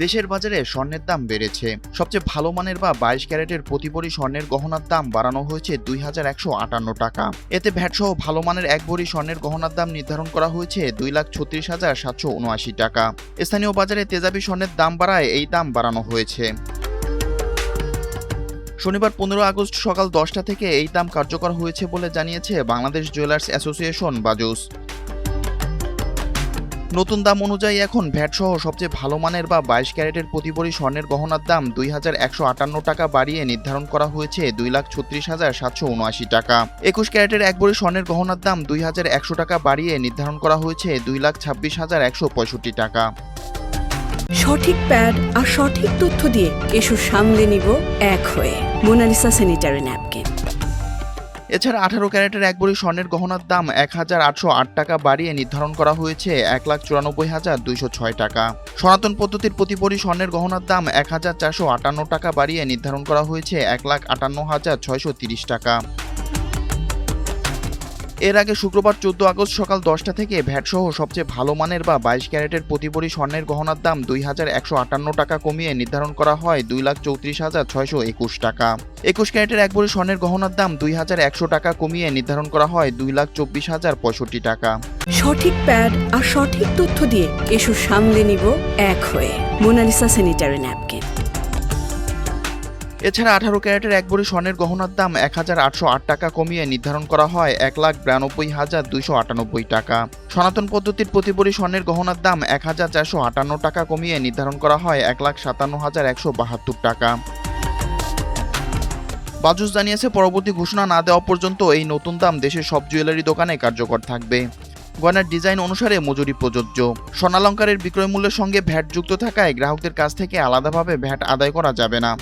দেশের বাজারে স্বর্ণের দাম বেড়েছে। সবচেয়ে ভালো মানের বা 22 ক্যারেটের প্রতি ভরি স্বর্ণের গহনার দাম বাড়ানো হয়েছে 2158 টাকা। এতে ভ্যাট সহ ভালো মানের এক ভরি স্বর্ণের গহনার দাম নির্ধারণ করা হয়েছে 2,36,779 টাকা। স্থানীয় বাজারে তেজাবি স্বর্ণের দাম বাড়ায় এই দাম বাড়ানো হয়েছে। শনিবার 15 আগস্ট সকাল 10টা থেকে এই দাম কার্যকর হয়েছে বলে জানিয়েছে বাংলাদেশ জুয়েলার্স অ্যাসোসিয়েশন বাজুস। নতুন দাম অনুযায়ী এখন ভ্যাট সহ সবচেয়ে ভালো মানের বা 22 ক্যারেটের প্রতি ভরি স্বর্ণের গহনার দাম 2,158 টাকা বাড়িয়ে নির্ধারণ করা হয়েছে 2,36,779 টাকা। 21 ক্যারেটের এক ভরি স্বর্ণের গহনার দাম 2,100 টাকা বাড়িয়ে নির্ধারণ করা হয়েছে 2,26,165 টাকা। সঠিক প্যাড আর সঠিক তথ্য দিয়ে এসব সামলে নিব এক হয়ে। Monalisa sanitary napkin. এছাড়া 18 ক্যারেটের এক ভরি স্বর্ণের গহনার দাম 1,808 টাকা বাড়িয়ে নির্ধারণ করা হয়েছে 1,94,206 টাকা। সনাতন পদ্ধতির প্রতি ভরি স্বর্ণের গহনার দাম 1,458 টাকা বাড়িয়ে নির্ধারণ করা হয়েছে 1,58,630 টাকা। এর আগে শুক্রবার 14 আগস্ট সকাল 10টা থেকে ভ্যাট সহ সবচেয়ে ভালো মানের বা 22 ক্যারেটের প্রতি ভরি স্বর্ণের গহনার দাম 2,158 টাকা কমিয়ে নির্ধারণ করা হয় 2,34,621 টাকা। 21 ক্যারেটের এক ভরি স্বর্ণের গহনার দাম 2,100 টাকা কমিয়ে নির্ধারণ করা হয় 2,24,065 টাকা। সঠিক প্যাড আর সঠিক তথ্য দিয়ে এসব সামলে নিব এক হয়ে। Monalisa sanitary napkin. এছাড়া 18 ক্যারেটের এক ভরি স্বর্ণের গহনার দাম 1,808 টাকা কমিয়ে নির্ধারণ করা হয় 1,92,298 টাকা। সনাতন পদ্ধতির প্রতি ভরি স্বর্ণের গহনার দাম 1,458 টাকা কমিয়ে নির্ধারণ করা হয় 1,57,172 টাকা। বাজুস জানিয়েছে, পরবর্তী ঘোষণা না দেওয়া পর্যন্ত এই নতুন দাম দেশের সব জুয়েলারি দোকানে কার্যকর থাকবে। গয়নার ডিজাইন অনুসারে মজুরি প্রযোজ্য। স্বর্ণালংকারের বিক্রয় মূল্যের সঙ্গে ভ্যাট যুক্ত থাকায় গ্রাহকদের কাছ থেকে আলাদাভাবে ভ্যাট আদায় করা যাবে না।